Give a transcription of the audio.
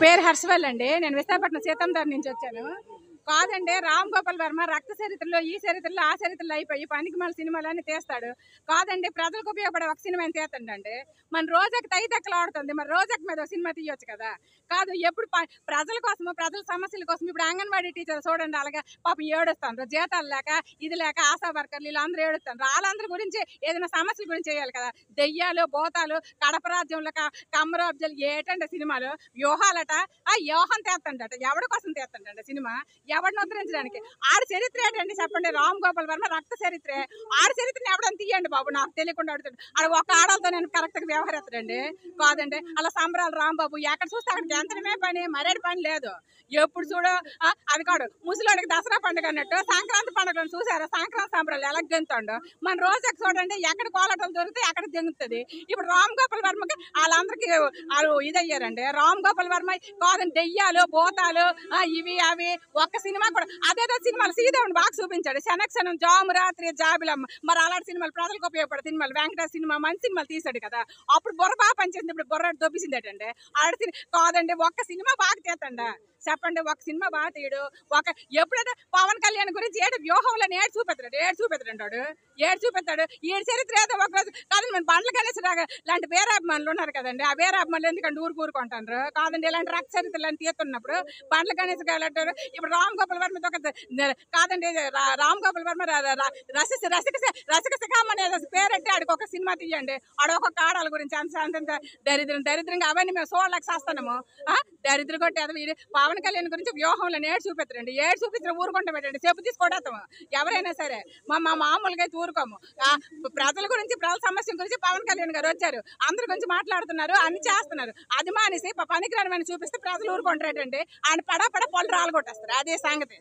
పేరు హర్షవల్ అండి. నేను విశాఖపట్నం సీతందార్ నుంచి వచ్చాను. కాదండి, రామ్ గోపాల్ వర్మ రక్త చరిత్రలో ఈ చరిత్రలో ఆ చరిత్రలో అయిపోయి పనికిమాల సినిమాలన్నీ తీస్తాడు. కాదండి, ప్రజలకు ఉపయోగపడే ఒక సినిమాని తీస్తండి. మన రోజాకి తైతెక్కలు ఆడుతుంది, మరి రోజాకి మీద ఒక సినిమా తీయొచ్చు కదా. కాదు, ఎప్పుడు ప్రజల కోసము ప్రజల సమస్యల కోసం ఇప్పుడు అంగన్వాడీ టీచర్ చూడండి, అలాగే పాపం ఏడుస్తాను, జీతాలు లేక ఇది లేక ఆశా వర్కర్లు వీళ్ళందరూ ఏడుస్తాను. వాళ్ళందరి గురించి ఏదైనా సమస్యల గురించి చేయాలి కదా. దెయ్యాలు భూతాలు కడప రాజ్యంలో కమ్మరాబ్జాలు ఏటండి సినిమాలు, వ్యూహాలట. ఆ వ్యూహం తీస్తండట, ఎవడి కోసం తీస్తండ సినిమా, ఎవరిని ఉద్ధరించడానికి. ఆడి చరిత్ర ఏంటండి చెప్పండి. రామ్ గోపాల్ వర్మ రక్త చరిత్రే, ఆడి చరిత్రని ఎవడని తీయండి బాబు, నాకు తెలియకుండా అడుగుతాడు. ఆడ ఒక ఆడలతో నేను కరెక్ట్గా వ్యవహరిస్తాడండి. కాదండి, అలా సంబరాలు రాంబాబు ఎక్కడ చూస్తే అక్కడికి ఎంతనే పని, మరేడు పని లేదు. ఎప్పుడు చూడు అది కాడు, ముసలిడికి దసరా పండుగ అన్నట్టు సంక్రాంతి పండుగలను చూసారా, సంక్రాంతి సంబరాలు ఎలా గెంతుండో. మన రోజుకి చూడండి, ఎక్కడ కోలాటలు దొరికితే ఎక్కడ దింగుతుంది. ఇప్పుడు రామ్ గోపాల్ వర్మకి వాళ్ళందరికీ వాళ్ళు ఇదయ్యారండి. రామ్ గోపాల్ వర్మ కాదండి, దెయ్యాలు భూతాలు ఇవి అవి ఒక్క సినిమా కూడా అదేదో సినిమాలు సీదేవుని బాగా చూపించాడు. శనక్షణం, జాము రాత్రి, జాబిలమ్మ, మరి అలాంటి సినిమాలు ప్రజలకు ఉపయోగపడే సినిమాలు. వెంకటేష్ సినిమా మంచి సినిమాలు తీసాడు కదా, అప్పుడు బుర్ర బాగా పనిచేసింది, ఇప్పుడు బుర్ర దొబ్బిసిందేటండి. ఆడ కాదండి, ఒక్క సినిమా బాగా తీతండా చెప్పండి, ఒక సినిమా బాగా తీయడు. ఎప్పుడైతే పవన్ కళ్యాణ్ గురించి ఏడు వ్యూహంలో ఏడు చూపెత్తాడు ఈ చరిత్ర ఏదో ఒక రోజు కాదండి. మన బండ్ల గణేష్ లాంటి వీరాభిమానులు ఉన్నారు కదండి, ఆ వీరాభిమానులు ఎందుకంటే ఊరుకుంటారు. కాదండి, ఇలాంటి రక్త చరిత్రలు తీస్తున్నప్పుడు బండ్ల గణేష్ అంటారు. ఇప్పుడు రామ్ గోపాల్ వర్మ కాదండి, రామ్ గోపాల్ వర్మ రసిక శిఖామణి అనే పేరెట్టి ఆడికి ఒక సినిమా తీయండి. ఆడొక ఆడాల గురించి అంత దరిద్రంగా అవన్నీ మేము చూడలేక చేస్తాము. దరిద్ర కొట్టేది పవన్ కళ్యాణ్ గురించి వ్యూహంలో ఏడు చూపెత్తరండి. ఏడు చూపించిన ఊరుకుంటా పెట్టండి, చెప్పు తీసుకోవడతాము ఎవరైనా సరే. మా మామూలుగా అయితే ఊరుకోము. ప్రజల గురించి ప్రజల సమస్య గురించి పవన్ కళ్యాణ్ గారు వచ్చారు, అందరి గురించి మాట్లాడుతున్నారు, అన్ని చేస్తున్నారు. అది మానేసి పనికిరాని చూపిస్తే ప్రజలు ఊరుకుంటారటండి. ఆయన పడా పళ్ళు రాలు కొట్టేస్తారు. అదే సంగతి.